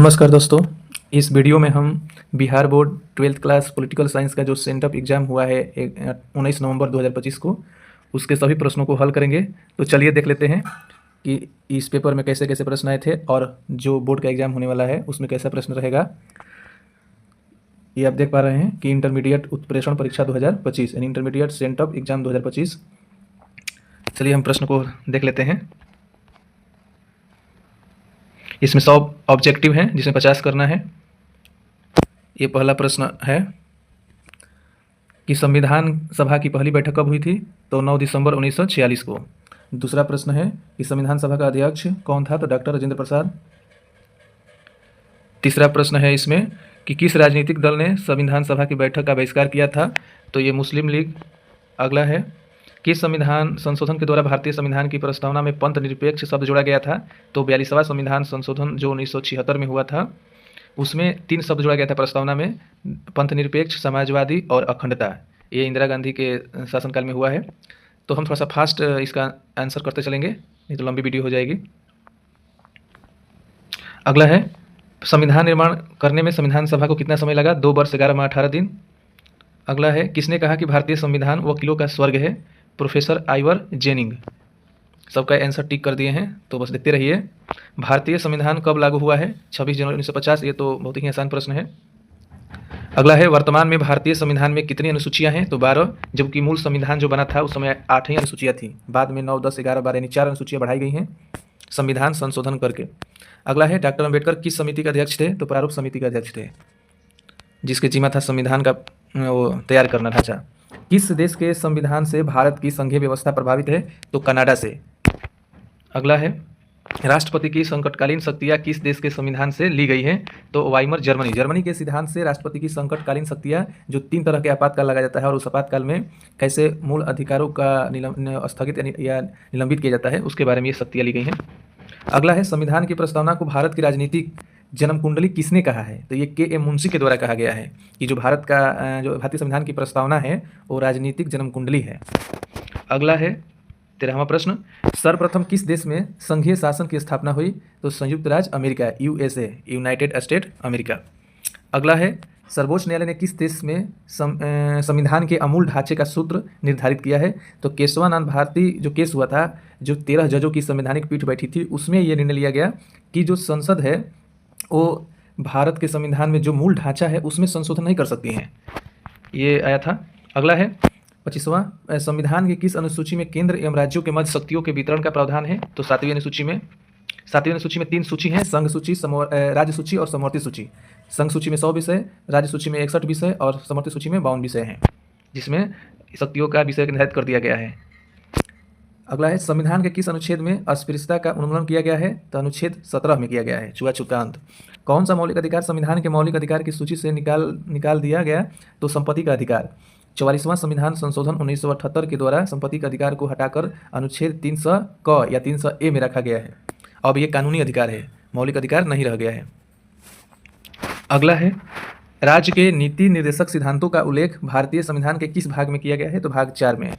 नमस्कार दोस्तों, इस वीडियो में हम Bihar board 12th class political science का जो सेंटअप एग्ज़ाम हुआ है 19 नवंबर 2025 को, उसके सभी प्रश्नों को हल करेंगे। तो चलिए देख लेते हैं कि इस पेपर में कैसे कैसे प्रश्न आए थे और जो बोर्ड का एग्ज़ाम होने वाला है उसमें कैसा प्रश्न रहेगा। ये आप देख पा रहे हैं कि इंटरमीडिएट उत्प्रेषण परीक्षा 2025 यानी इंटरमीडिएट सेंटअप एग्ज़ाम 2025। चलिए हम प्रश्न को देख लेते हैं। इसमें 100 ऑब्जेक्टिव हैं जिसमें 50 करना है। ये पहला प्रश्न है कि संविधान सभा की पहली बैठक कब हुई थी? तो 9 दिसंबर 1946 को। दूसरा प्रश्न है कि संविधान सभा का अध्यक्ष कौन था? तो डॉक्टर राजेंद्र प्रसाद। तीसरा प्रश्न है इसमें कि किस राजनीतिक दल ने संविधान सभा की बैठक का बहिष्कार किया था? तो ये मुस्लिम लीग। अगला है किस संविधान संशोधन के द्वारा भारतीय संविधान की प्रस्तावना में पंथ निरपेक्ष शब्द जोड़ा गया था? तो 42वां संविधान संशोधन जो 1976 में हुआ था उसमें 3 शब्द जोड़ा गया था प्रस्तावना में, पंथ निरपेक्ष, समाजवादी और अखंडता। ये इंदिरा गांधी के शासनकाल में हुआ है। तो हम थोड़ा सा फास्ट इसका आंसर करते चलेंगे, नहीं तो लंबी वीडियो हो जाएगी। अगला है संविधान निर्माण करने में संविधान सभा को कितना समय लगा? 2 वर्ष 11 माह 18 दिन। अगला है किसने कहा कि भारतीय संविधान वकीलों का स्वर्ग है? Professor Ivoire ginning. सबका आंसर टिक कर दिए हैं, तो बस देखते रहिए। भारतीय संविधान कब लागू हुआ है? 26 जनवरी 1950। ये तो बहुत ही आसान प्रश्न है। अगला है वर्तमान में भारतीय संविधान में कितनी अनुसूचियां हैं? तो 12, जबकि मूल संविधान जो बना था उस समय 8 ही अनुसूचियां थी। बाद में 9, 10, 11, 12 यानी 4 अनुसूचियां बढ़ाई गई हैं संविधान संशोधन करके। अगला है डॉक्टर अम्बेडकर किस समिति के अध्यक्ष थे? तो प्रारूप समिति के अध्यक्ष थे, जिसके जिम्मा था संविधान का वो तैयार करना ढांचा। किस देश के संविधान से भारत की संघीय व्यवस्था प्रभावित है? तो कनाडा से। अगला है राष्ट्रपति की संकटकालीन शक्तियाँ किस देश के संविधान से ली गई है? तो वाइमर जर्मनी। जर्मनी के सिद्धांत से राष्ट्रपति की संकटकालीन शक्तियाँ जो 3 तरह के आपातकाल लगाया जाता है और उस आपातकाल में कैसे मूल अधिकारों का स्थगित या निलंबित किया जाता है उसके बारे में ये शक्तियाँ ली गई हैं। अगला है संविधान की प्रस्तावना को भारत की राजनीतिक जन्म कुंडली किसने कहा है? तो ये के एम मुंशी के द्वारा कहा गया है कि जो भारतीय संविधान की प्रस्तावना है वो राजनीतिक जन्म कुंडली है। अगला है 13वां प्रश्न, सर्वप्रथम किस देश में संघीय शासन की स्थापना हुई? तो संयुक्त राज्य America, USA, United state America. अगला है सर्वोच्च न्यायालय ने किस देश में संविधान के अमूल ढांचे का सूत्र निर्धारित किया है? तो केशवानंद भारती जो केस हुआ था, जो 13 जजों की संवैधानिक पीठ बैठी थी, उसमें यह निर्णय लिया गया कि जो संसद है वो भारत के संविधान में जो मूल ढांचा है उसमें संशोधन नहीं कर सकती हैं, ये आया था। अगला है 25वां, संविधान की किस अनुसूची में केंद्र एवं राज्यों के मध्य शक्तियों के वितरण का प्रावधान है? तो 7वीं अनुसूची में। 7वीं अनुसूची में 3 सूची हैं, संघ सूची, राज्य सूची और समवर्ती सूची। संघ सूची में 100 विषय, राज्य सूची में 61 विषय और समवर्ती सूची में 52 विषय हैं, जिसमें शक्तियों का विषय निर्धारित कर दिया गया है। अगला है संविधान के किस अनुच्छेद में अस्पृश्यता का उन्मूलन किया गया है? तो अनुच्छेद 17 में किया गया है, छुआछूत का अंत। कौन सा मौलिक अधिकार संविधान के मौलिक अधिकार की सूची से निकाल दिया गया? तो संपत्ति का अधिकार। 44वां संविधान संशोधन 1978 के द्वारा संपत्ति का अधिकार को हटाकर अनुच्छेद 300 क या 300 ए में रखा गया है। अब ये कानूनी अधिकार है, मौलिक अधिकार नहीं रह गया है। अगला है राज्य के नीति निर्देशक सिद्धांतों का उल्लेख भारतीय संविधान के किस भाग में किया गया है? तो भाग 4 में।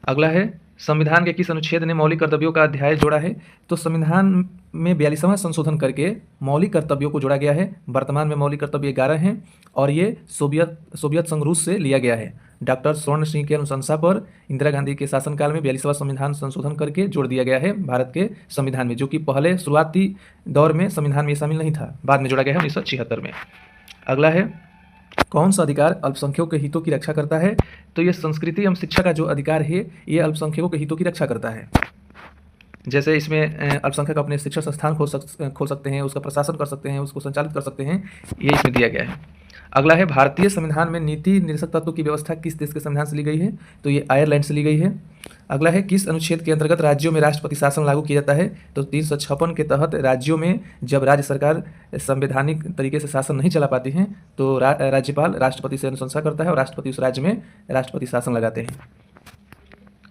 अगला है संविधान के किस अनुच्छेद ने मौलिक कर्तव्यों का अध्याय जोड़ा है? तो संविधान में 42वां संशोधन करके मौलिक कर्तव्यों को जोड़ा गया है। वर्तमान में मौलिक कर्तव्य 11 हैं और ये सोवियत संघ रूस से लिया गया है। डॉक्टर स्वर्ण सिंह की अनुशंसा पर इंदिरा गांधी के शासनकाल में 42वां संविधान संशोधन करके जोड़ दिया गया है भारत के संविधान में, जो कि पहले शुरुआती दौर में संविधान में शामिल नहीं था, बाद में जोड़ा गया है 1976 में। अगला है कौन सा अधिकार अल्पसंख्यकों के हितों की रक्षा करता है? तो ये संस्कृति एवं शिक्षा का जो अधिकार है ये अल्पसंख्यकों के हितों की रक्षा करता है। जैसे इसमें अल्पसंख्यक अपने शिक्षा संस्थान खोल सकते हैं, उसका प्रशासन कर सकते हैं, उसको संचालित कर सकते हैं, ये इसमें दिया गया है। अगला है भारतीय संविधान में नीति निर्देशक तत्वों की व्यवस्था किस देश के संविधान से ली गई है? तो ये आयरलैंड से ली गई है। अगला है किस अनुच्छेद के अंतर्गत राज्यों में राष्ट्रपति शासन लागू किया जाता है? तो 356 के तहत राज्यों में जब राज्य सरकार संवैधानिक तरीके से शासन नहीं चला पाती हैं तो राज्यपाल राष्ट्रपति से अनुशंसा करता है और राष्ट्रपति उस राज्य में राष्ट्रपति शासन लगाते हैं।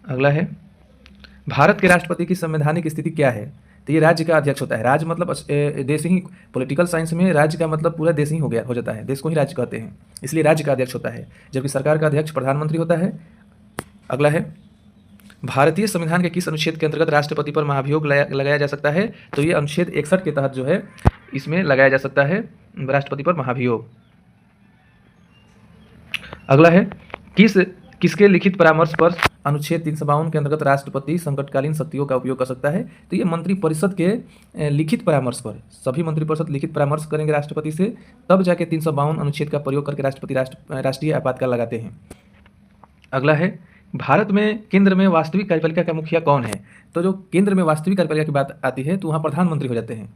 अगला है भारत के राष्ट्रपति की संवैधानिक स्थिति क्या है? तो ये राज्य का अध्यक्ष होता है। राज्य मतलब देश ही, पॉलिटिकल साइंस में राज्य का मतलब पूरा देश ही हो जाता है, देश को ही राज्य कहते हैं, इसलिए राज्य का अध्यक्ष होता है, जबकि सरकार का अध्यक्ष प्रधानमंत्री होता है। अगला है भारतीय संविधान के किस अनुच्छेद के अंतर्गत राष्ट्रपति पर महाभियोग लगाया जा सकता है? तो ये अनुच्छेद 61 के तहत जो है इसमें लगाया जा सकता है राष्ट्रपति पर महाभियोग। अगला है किसके लिखित परामर्श पर अनुच्छेद 352 के अंतर्गत राष्ट्रपति संकटकालीन शक्तियों का उपयोग कर सकता है। तो ये मंत्रिपरिषद के लिखित परामर्श पर, सभी मंत्रिपरिषद लिखित परामर्श करेंगे राष्ट्रपति से, तब जाके 352 अनुच्छेद का प्रयोग करके राष्ट्रपति राष्ट्रीय आपातकाल लगाते हैं। अगला है भारत में केंद्र में वास्तविक कार्यपालिका का मुखिया कौन है। तो जो केंद्र में वास्तविक कार्यपालिका की बात आती है तो वहाँ प्रधानमंत्री हो जाते हैं,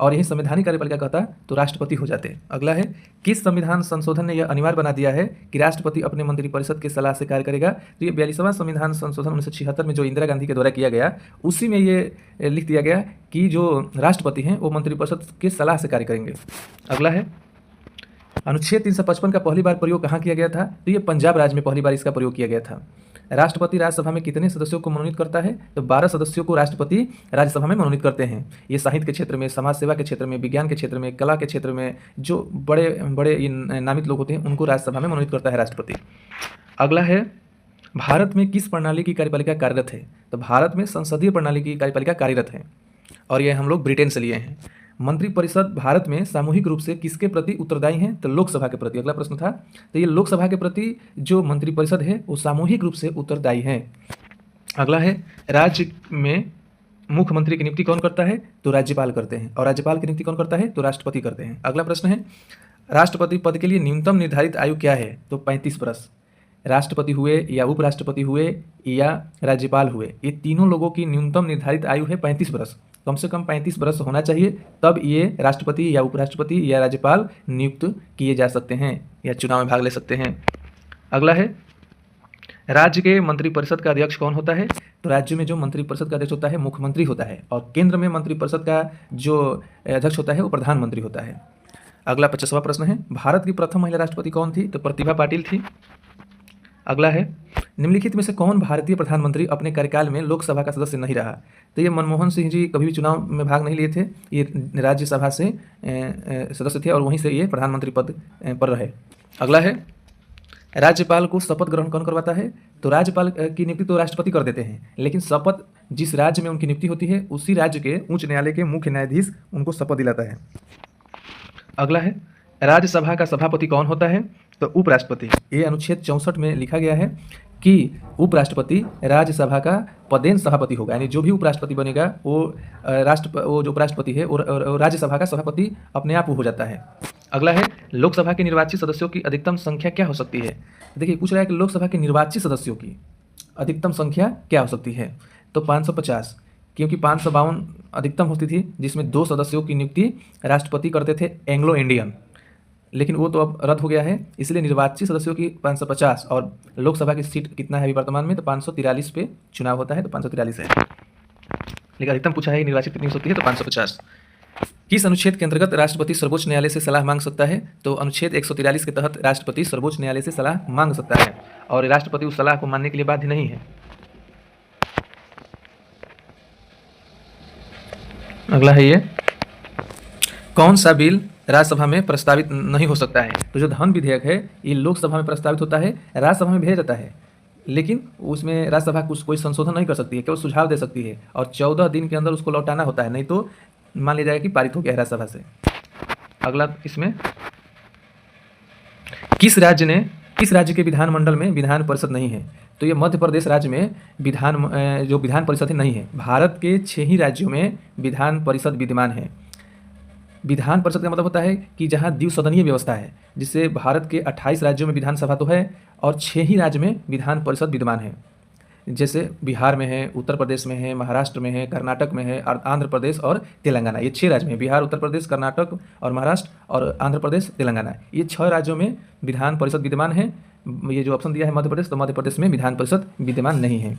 और यही संवैधानिक कार्यपालिका कहता तो राष्ट्रपति हो जाते हैं। अगला है किस संविधान संशोधन ने यह अनिवार्य बना दिया है कि राष्ट्रपति अपने मंत्रिपरिषद के सलाह से कार्य करेगा। तो ये 42वां संविधान संशोधन 1976 में जो इंदिरा गांधी के द्वारा किया गया, उसी में ये लिख दिया गया कि जो राष्ट्रपति हैं वो मंत्रिपरिषद के सलाह से कार्य करेंगे। अगला है अनुच्छेद 355 का पहली बार प्रयोग कहाँ किया गया था। तो ये पंजाब राज्य में पहली बार इसका प्रयोग किया गया था। राष्ट्रपति राज्यसभा में कितने सदस्यों को मनोनीत करता है। तो 12 सदस्यों को राष्ट्रपति राज्यसभा में मनोनीत करते हैं। ये साहित्य के क्षेत्र में, समाज सेवा के क्षेत्र में, विज्ञान के क्षेत्र में, कला के क्षेत्र में जो बड़े बड़े नामित लोग होते हैं उनको राज्यसभा में मनोनीत करता है राष्ट्रपति। अगला है भारत में किस प्रणाली की कार्यपालिका कार्यरत है। तो भारत में संसदीय प्रणाली की कार्यपालिका कार्यरत है, और ये हम लोग ब्रिटेन से लिए हैं। मंत्रिपरिषद भारत में सामूहिक रूप से किसके प्रति उत्तरदायी हैं। तो लोकसभा के प्रति। अगला प्रश्न था, तो ये लोकसभा के प्रति जो मंत्रिपरिषद है वो सामूहिक रूप से उत्तरदायी है। अगला है राज्य में मुख्यमंत्री की नियुक्ति कौन करता है। तो राज्यपाल करते हैं, और राज्यपाल की नियुक्ति कौन करता है। तो राष्ट्रपति करते हैं। अगला प्रश्न है राष्ट्रपति पद के लिए न्यूनतम निर्धारित आयु क्या है। तो 35 वर्ष। राष्ट्रपति हुए या उपराष्ट्रपति हुए या राज्यपाल हुए, ये तीनों लोगों की न्यूनतम निर्धारित आयु है 35 वर्ष। कम से कम 35 वर्ष होना चाहिए, तब ये राष्ट्रपति या उपराष्ट्रपति या राज्यपाल नियुक्त किए जा सकते हैं या चुनाव में भाग ले सकते हैं। अगला है राज्य के मंत्रिपरिषद का अध्यक्ष कौन होता है। तो राज्य में जो मंत्रिपरिषद का अध्यक्ष होता है मुख्यमंत्री होता है, और केंद्र में मंत्रिपरिषद का जो अध्यक्ष होता है वो प्रधानमंत्री होता है। अगला 50वां प्रश्न है भारत की प्रथम महिला राष्ट्रपति कौन थी। तो प्रतिभा पाटिल थी। अगला है निम्नलिखित में से कौन भारतीय प्रधानमंत्री अपने कार्यकाल में लोकसभा का सदस्य नहीं रहा। तो ये मनमोहन सिंह जी कभी भी चुनाव में भाग नहीं लिए थे, ये राज्यसभा से सदस्य थे और वहीं से ये प्रधानमंत्री पद पर रहे। अगला है राज्यपाल को शपथ ग्रहण कौन करवाता है। तो राज्यपाल की नियुक्ति तो राष्ट्रपति कर देते हैं, लेकिन शपथ जिस राज्य में उनकी नियुक्ति होती है उसी राज्य के उच्च न्यायालय के मुख्य न्यायाधीश उनको शपथ दिलाता है। अगला है राज्यसभा का सभापति कौन होता है। तो उपराष्ट्रपति। ये अनुच्छेद 64 में लिखा गया है कि उपराष्ट्रपति राज्यसभा का पदेन सभापति होगा, यानी जो भी उपराष्ट्रपति बनेगा वो जो उपराष्ट्रपति है वो राज्यसभा का सभापति अपने आप हो जाता है। अगला है लोकसभा के निर्वाचित सदस्यों की अधिकतम संख्या क्या हो सकती है। देखिए पूछ रहा है कि लोकसभा के निर्वाचित सदस्यों की अधिकतम संख्या क्या हो सकती है। तो 550, क्योंकि 552 अधिकतम होती थी, जिसमें 2 सदस्यों की नियुक्ति राष्ट्रपति करते थे एंग्लो इंडियन, लेकिन वो तो अब रद्द हो गया है, इसलिए निर्वाचित सदस्यों की 550। और लोकसभा की सीट कितना है अभी वर्तमान में। तो 543 पे चुनाव होता है, तो 543 है, लेकिन अधिकतम पूछा है निर्वाचित कितनी हो सकती है। तो 550। किस अनुच्छेद के अंतर्गत राष्ट्रपति सर्वोच्च न्यायालय से सलाह मांग सकता है। तो अनुच्छेद 143 के तहत राष्ट्रपति सर्वोच्च न्यायालय से सलाह मांग सकता है, और राष्ट्रपति उस सलाह को मानने के लिए बाध्य नहीं है। अगला है ये कौन सा बिल राज्यसभा में प्रस्तावित नहीं हो सकता है। तो जो धन विधेयक है ये लोकसभा में प्रस्तावित होता है, राज्यसभा में भेजा जाता है, लेकिन उसमें राज्यसभा कोई संशोधन नहीं कर सकती है, केवल सुझाव दे सकती है, और 14 दिन के अंदर उसको लौटाना होता है, नहीं तो मान लिया जाएगा कि पारित हो गया है राज्यसभा से। अगला इसमें किस राज्य के विधानमंडल में विधान परिषद नहीं है। तो ये मध्य प्रदेश राज्य में विधान परिषद नहीं है। भारत के 6 ही राज्यों में विधान परिषद विद्यमान है। विधान परिषद का मतलब होता है कि जहाँ द्विसदनीय व्यवस्था है, जिससे भारत के 28 राज्यों में विधानसभा तो है और 6 ही राज्य में विधान परिषद विद्यमान है। जैसे बिहार में है, उत्तर प्रदेश में है, महाराष्ट्र में है, कर्नाटक में है, और आंध्र प्रदेश और तेलंगाना। ये 6 राज्य में, बिहार, उत्तर प्रदेश, कर्नाटक और महाराष्ट्र और आंध्र प्रदेश, तेलंगाना, ये 6 राज्यों में विधान परिषद विद्यमान है। ये जो ऑप्शन दिया है मध्य प्रदेश, तो मध्य प्रदेश में विधान परिषद विद्यमान नहीं है।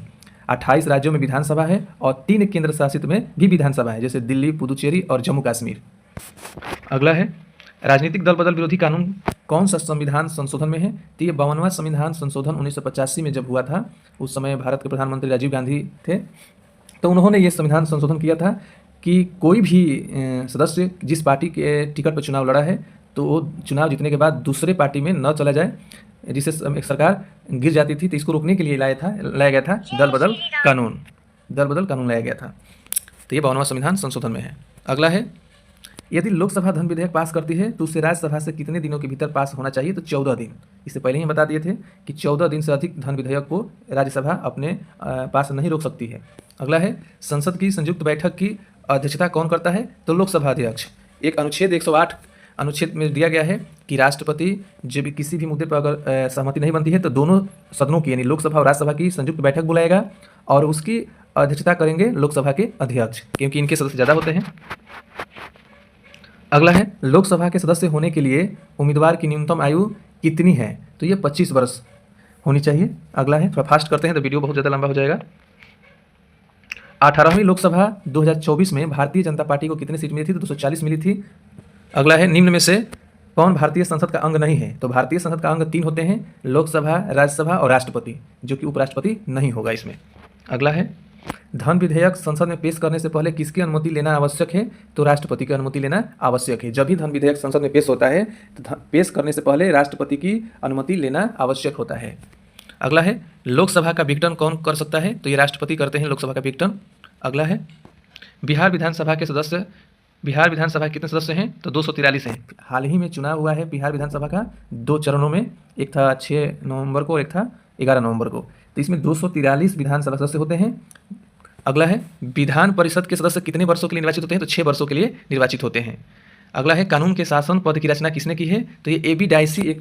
28 राज्यों में विधानसभा है और 3 केंद्र शासित में भी विधानसभा है, जैसे दिल्ली, पुदुचेरी और जम्मू कश्मीर। अगला है राजनीतिक दल बदल विरोधी कानून कौन सा संविधान संशोधन में है। तो ये 52वां संविधान संशोधन 1985 में जब हुआ था, उस समय भारत के प्रधानमंत्री राजीव गांधी थे, तो उन्होंने ये संविधान संशोधन किया था कि कोई भी सदस्य जिस पार्टी के टिकट पर चुनाव लड़ा है तो वो चुनाव जीतने के बाद दूसरे पार्टी में न चला जाए, जिससे एक सरकार गिर जाती थी। तो इसको रोकने के लिए लाया गया था दल बदल कानून लाया गया था। तो ये 52वां संविधान संशोधन में है। अगला है यदि लोकसभा धन विधेयक पास करती है तो उसे राज्यसभा से कितने दिनों के भीतर पास होना चाहिए? तो 14 दिन। इससे पहले ही बता दिए थे कि 14 दिन से अधिक धन विधेयक को राज्यसभा अपने पास नहीं रोक सकती है। अगला है, संसद की संयुक्त बैठक की अध्यक्षता कौन करता है? तो लोकसभा अध्यक्ष। एक अनुच्छेद 108 अनुच्छेद में दिया गया है कि राष्ट्रपति जब भी किसी भी मुद्दे पर अगर सहमति नहीं बनती है तो दोनों सदनों की यानी लोकसभा और राज्यसभा की संयुक्त बैठक बुलाएगा और उसकी अध्यक्षता करेंगे लोकसभा के अध्यक्ष, क्योंकि इनके सदस्य ज़्यादा होते हैं। अगला है, लोकसभा के सदस्य होने के लिए उम्मीदवार की न्यूनतम आयु कितनी है? तो ये 25 वर्ष होनी चाहिए। अगला है, थोड़ा फास्ट करते हैं तो वीडियो बहुत ज़्यादा लंबा हो जाएगा। 18वीं लोकसभा 2024 में भारतीय जनता पार्टी को कितनी सीट मिली थी? तो 240 मिली थी। अगला है, निम्न में से कौन भारतीय संसद का अंग नहीं है? तो भारतीय संसद का अंग 3 होते हैं, लोकसभा, राज्यसभा और राष्ट्रपति, जो कि उपराष्ट्रपति नहीं होगा इसमें। अगला है, धन विधेयक संसद में पेश करने से पहले किसकी अनुमति लेना आवश्यक है? तो राष्ट्रपति की अनुमति लेना आवश्यक है। जब भी धन विधेयक संसद में पेश होता है तो पेश करने से पहले राष्ट्रपति की अनुमति लेना आवश्यक होता है। अगला है, लोकसभा का विघटन कौन कर सकता है? तो ये राष्ट्रपति करते हैं लोकसभा का विघटन। अगला है, बिहार विधानसभा के सदस्य, बिहार विधानसभा के कितने सदस्य हैं? तो 243 हैं। हाल ही में चुनाव हुआ है बिहार विधानसभा का 2 चरणों में, एक था 6 नवंबर को और एक था 11 नवंबर को। तो इसमें 243 विधानसभा सदस्य होते हैं। अगला है, विधान परिषद के सदस्य कितने वर्षों के लिए निर्वाचित होते हैं? तो 6 वर्षों के लिए निर्वाचित होते हैं। अगला है, कानून के शासन पद की रचना किसने की है? तो ये AB डाइसी एक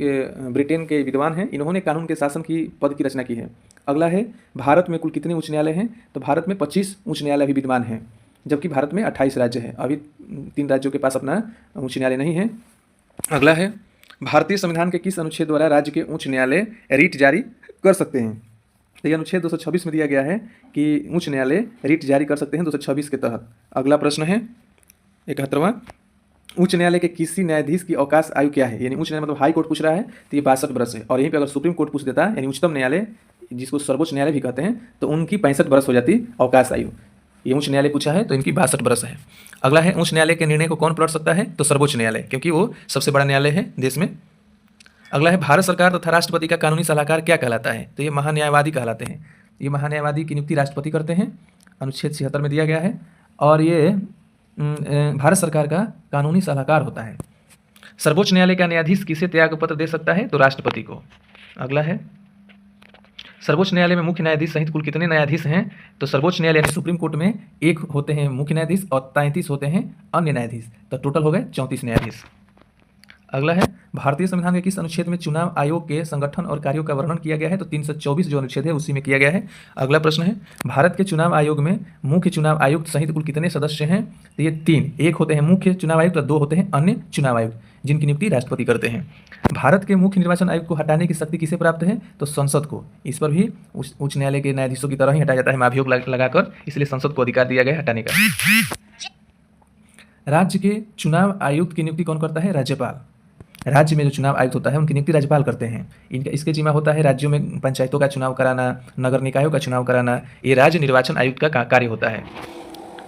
ब्रिटेन के विद्वान हैं, इन्होंने कानून के शासन की पद की रचना की है। अगला है, भारत में कुल कितने उच्च न्यायालय हैं? तो भारत में 25 उच्च न्यायालय भी विद्यमान हैं, जबकि भारत में 28 राज्य है। अभी 3 राज्यों के पास अपना उच्च न्यायालय नहीं है। अगला है, भारतीय संविधान के किस अनुच्छेद द्वारा राज्य के उच्च न्यायालय रिट जारी कर सकते हैं? तो यह अनुच्छेद 226 में दिया गया है कि उच्च न्यायालय रिट जारी कर सकते हैं 226 के तहत। अगला प्रश्न है 71वां, उच्च न्यायालय के किसी न्यायाधीश की अवकाश आयु क्या है? यानी उच्च न्यायालय मतलब हाई कोर्ट पूछ रहा है तो ये 62 वर्ष है, और यहीं पे अगर सुप्रीम कोर्ट पूछ देता है यानी उच्चतम न्यायालय जिसको सर्वोच्च न्यायालय भी कहते हैं तो उनकी 65 वर्ष हो जाती अवकाश आयु। ये उच्च न्यायालय पूछा है तो इनकी 62 वर्ष है। अगला है, उच्च न्यायालय के निर्णय को कौन पलट सकता है? तो सर्वोच्च न्यायालय, क्योंकि वो सबसे बड़ा न्यायालय है देश में। अगला है, भारत सरकार तथा राष्ट्रपति का कानूनी सलाहकार क्या कहलाता है? तो ये महान्यायवादी कहलाते हैं। ये महान्यायवादी की नियुक्ति राष्ट्रपति करते हैं, अनुच्छेद 76 में दिया गया है, और ये भारत सरकार का कानूनी सलाहकार होता है। सर्वोच्च न्यायालय का न्यायाधीश किसे त्यागपत्र दे सकता है? तो राष्ट्रपति को। अगला है, सर्वोच्च न्यायालय में मुख्य न्यायाधीश सहित कुल कितने न्यायाधीश हैं? तो सर्वोच्च न्यायालय यानी सुप्रीम कोर्ट में 1 होते हैं मुख्य न्यायाधीश और 33 होते हैं अन्य न्यायाधीश, तो टोटल हो गए 34 न्यायाधीश। अगला है, भारतीय संविधान के किस अनुच्छेद में चुनाव आयोग के संगठन और कार्यों का वर्णन किया गया है? तो 324 जो अनुच्छेद है उसी में किया गया है। अगला प्रश्न है, भारत के चुनाव आयोग में मुख्य चुनाव आयुक्त सहित कुल कितने सदस्य हैं? तो ये 3, 1 होते हैं मुख्य चुनाव आयुक्त और 2 होते हैं अन्य चुनाव आयुक्त, जिनकी नियुक्ति राष्ट्रपति करते हैं। भारत के मुख्य निर्वाचन आयुक्त को हटाने की शक्ति किसे प्राप्त है? तो संसद को। इस पर भी उच्च न्यायालय के न्यायाधीशों की तरह ही हटाया जाता है महाभियोग लगाकर, इसलिए संसद को अधिकार दिया गया है हटाने का। राज्य के चुनाव आयुक्त की नियुक्ति कौन करता है? राज्यपाल। राज्य में जो चुनाव आयुक्त होता है उनकी नियुक्ति राज्यपाल करते हैं। इनका इसके जिम्मा होता है राज्यों में पंचायतों का चुनाव कराना, नगर निकायों का चुनाव कराना, ये राज्य निर्वाचन आयुक्त का कार्य होता है।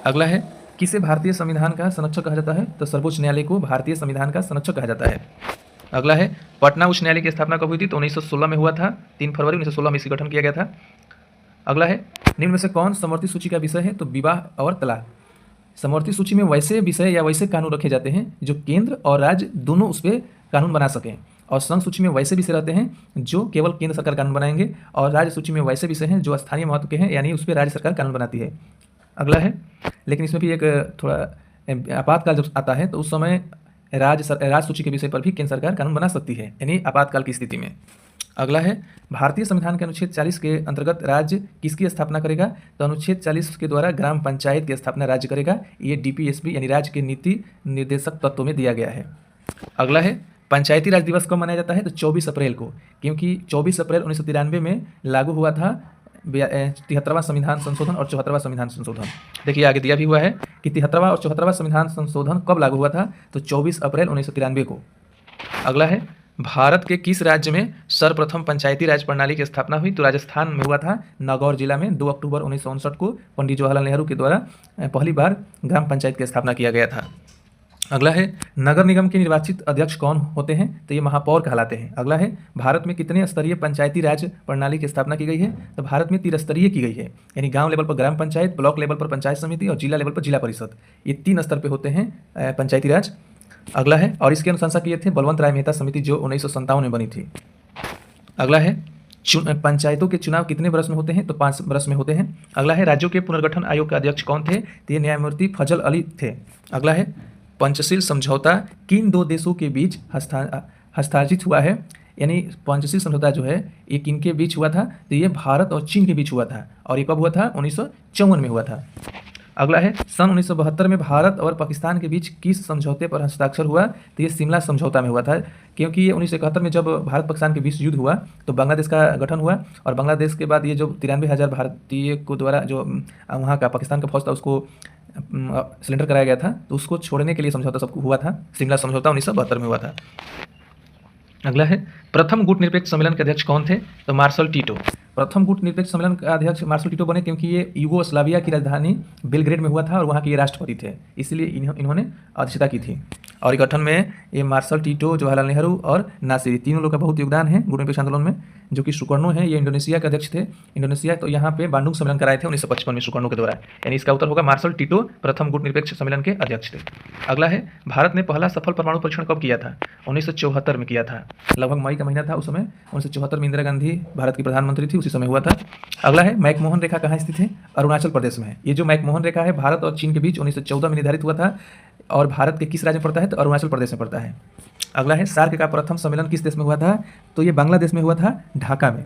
अगला है, किसे भारतीय संविधान का संरक्षक कहा जाता है? तो सर्वोच्च न्यायालय को भारतीय संविधान का संरक्षक कहा जाता है। अगला है, पटना उच्च न्यायालय की स्थापना कब हुई थी? तो 1916 में हुआ था, 3 फरवरी 1916 में इसका गठन किया गया था। अगला है, निम्न में से कौन समवर्ती सूची का विषय है? तो विवाह और तलाक। समवर्ती सूची में वैसे विषय या वैसे कानून रखे जाते हैं जो केंद्र और राज्य दोनों उस पर कानून बना सकें, और संघ सूची में वैसे विषय रहते हैं जो केवल केंद्र सरकार कानून बनाएंगे, और राज्य सूची में वैसे विषय हैं जो स्थानीय महत्व के हैं यानी उस पर राज्य सरकार कानून बनाती है। अगला है, लेकिन इसमें भी एक थोड़ा आपातकाल जब आता है तो उस समय राज्य सूची के विषय पर भी केंद्र सरकार कानून बना सकती है, यानी आपातकाल की स्थिति में। अगला है, भारतीय संविधान के अनुच्छेद 40 के अंतर्गत राज्य किसकी स्थापना करेगा? तो अनुच्छेद 40 के द्वारा ग्राम पंचायत की स्थापना राज्य करेगा। ये DPSP यानी राज्य के नीति निर्देशक तत्व में दिया गया है। अगला है, पंचायती राज दिवस कब मनाया जाता है? तो 24 अप्रैल को, क्योंकि 24 अप्रैल 1993 में लागू हुआ था 73वां संविधान संशोधन और 74वां संविधान संशोधन। देखिए आगे दिया भी हुआ है कि 73वां और 74वां संविधान संशोधन कब लागू हुआ था? तो 24 अप्रैल 1993 को। अगला है, भारत के किस राज्य में सर्वप्रथम पंचायती राज प्रणाली की स्थापना हुई? तो राजस्थान में हुआ था, नागौर जिला में 2 अक्टूबर 1959 को पंडित जवाहरलाल नेहरू के द्वारा पहली बार ग्राम पंचायत की स्थापना किया गया था। अगला है नगर निगम के निर्वाचित अध्यक्ष कौन होते हैं? तो ये महापौर कहलाते हैं। अगला है भारत में कितने स्तरीय पंचायती राज प्रणाली की स्थापना की गई है? तो भारत में त्रिस्तरीय की गई है, यानी गांव लेवल पर ग्राम पंचायत, ब्लॉक लेवल पर पंचायत समिति और जिला लेवल पर जिला परिषद, ये 3 स्तर पे होते हैं पंचायती राज। अगला है, और इसकी अनुशंसा किए थे बलवंत राय मेहता समिति, जो 1957 में बनी थी। अगला है पंचायतों के चुनाव कितने वर्ष में होते हैं? तो 5 वर्ष में होते हैं। अगला है राज्यों के पुनर्गठन आयोग के अध्यक्ष कौन थे? तो ये न्यायमूर्ति फजल अली थे। अगला है पंचशील समझौता किन 2 देशों के बीच हस्ताक्षरित हुआ है? यानी पंचशील समझौता जो है ये किन के बीच हुआ था? तो ये भारत और चीन के बीच हुआ था, और ये कब हुआ था? 1954 में हुआ था। अगला है सन 1972 में भारत और पाकिस्तान के बीच किस समझौते पर हस्ताक्षर हुआ? तो ये शिमला समझौता में हुआ था, क्योंकि ये 1971 में जब भारत पाकिस्तान के बीच युद्ध हुआ तो बांग्लादेश का गठन हुआ, और बांग्लादेश के बाद ये जो 93,000 भारतीय को द्वारा जो वहाँ का पाकिस्तान का फौज था उसको सिलेंडर कराया गया था, तो उसको छोड़ने के लिए समझौता सबको हुआ था। शिमला समझौता 1972 में हुआ था। अगला है प्रथम गुटनिरपेक्ष सम्मेलन के अध्यक्ष कौन थे? तो मार्शल टीटो। प्रथम गुटनिरपेक्ष सम्मेलन का अध्यक्ष मार्शल टीटो बने क्योंकि ये यूगोस्लाविया की राजधानी बेलग्रेड में हुआ था और वहाँ के ये राष्ट्रपति थे, इसलिए इन्होंने अध्यक्षता की थी। और गठन में ये मार्शल टीटो, जवाहरलाल नेहरू और नासिर, तीनों लोग का बहुत योगदान है गुटनिरपेक्ष आंदोलन में। जो कि सुकर्णो है, ये इंडोनेशिया के अध्यक्ष थे। इंडोनेशिया तो यहाँ पे बांडुंग सम्मेलन कराए थे 1955 में सुकर्णो के द्वारा, यानी इसका उत्तर होगा मार्शल टीटो प्रथम गुटनिरपेक्ष सम्मेलन के अध्यक्ष थे। अगला है भारत ने पहला सफल परमाणु परीक्षण कब किया था? 1974 में किया था, लगभग मई का महीना था उस समय। 1974 में इंदिरा गांधी भारत की प्रधानमंत्री थी, उसी समय हुआ था। अगला है मैकमोहन रेखा कहाँ स्थित है? अरुणाचल प्रदेश में है। ये जो मैकमोहन रेखा है भारत और चीन के बीच 1914 में निर्धारित हुआ था, और भारत के किस राज्य में पड़ता है? तो अरुणाचल प्रदेश में पड़ता है। अगला है सार्क का प्रथम सम्मेलन किस देश में हुआ था? तो ये बांग्लादेश में हुआ था, ढाका में।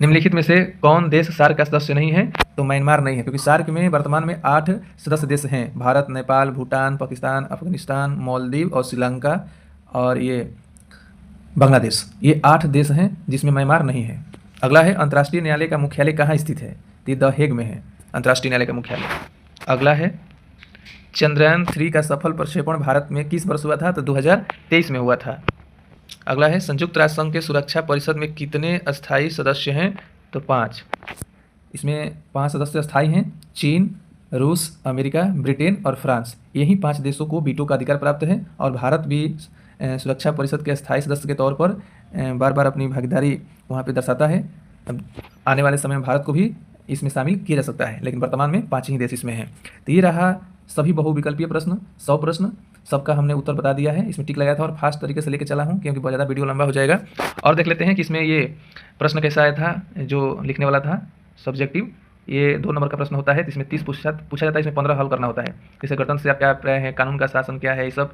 निम्नलिखित में से कौन देश सार्क का सदस्य नहीं है? तो म्यांमार नहीं है, क्योंकि सार्क में वर्तमान में 8 सदस्य देश हैं, भारत, नेपाल, भूटान, पाकिस्तान, अफगानिस्तान, मालदीव और श्रीलंका और ये बांग्लादेश, ये 8 देश हैं जिसमें म्यांमार नहीं है। अगला है अंतर्राष्ट्रीय न्यायालय का मुख्यालय कहाँ स्थित है? तो द हेग में है अंतर्राष्ट्रीय न्यायालय का मुख्यालय। अगला है चंद्रयान 3 का सफल प्रक्षेपण भारत में किस वर्ष हुआ था? तो 2023 में हुआ था। अगला है संयुक्त राष्ट्र संघ के सुरक्षा परिषद में कितने अस्थायी सदस्य हैं? तो 5। इसमें 5 सदस्य अस्थायी हैं, चीन, रूस, अमेरिका, ब्रिटेन और फ्रांस। यही 5 देशों को वीटो का अधिकार प्राप्त है, और भारत भी सुरक्षा परिषद के अस्थायी सदस्य के तौर पर बार बार अपनी भागीदारी वहाँ पे दर्शाता है। अब आने वाले समय में भारत को भी इसमें शामिल किया जा सकता है, लेकिन वर्तमान में 5 ही देश इसमें हैं। तो ये रहा सभी बहुविकल्पीय प्रश्न, 100 प्रश्न, सबका हमने उत्तर बता दिया है। इसमें टिक लगाया था और फास्ट तरीके से लेके चला हूँ, क्योंकि बहुत ज़्यादा वीडियो लंबा हो जाएगा। और देख लेते हैं कि इसमें ये प्रश्न कैसा आया था, जो लिखने वाला था सब्जेक्टिव। ये 2 नंबर का प्रश्न होता है, तो इसमें 30 पूछा जाता है, इसमें 15 हल करना होता है। जैसे गणतंत्र से आप क्या अभिप्राय है, कानून का शासन क्या है, ये सब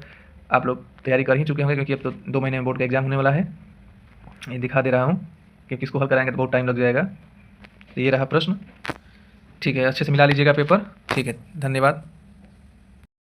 आप लोग तैयारी कर ही चुके होंगे, क्योंकि अब तो 2 महीने में बोर्ड का एग्जाम होने वाला है। ये दिखा दे रहा हूँ, क्योंकि इसको हल कराएंगे तो बहुत टाइम लग जाएगा। तो ये रहा प्रश्न, ठीक है, अच्छे से मिला लीजिएगा पेपर। ठीक है, धन्यवाद।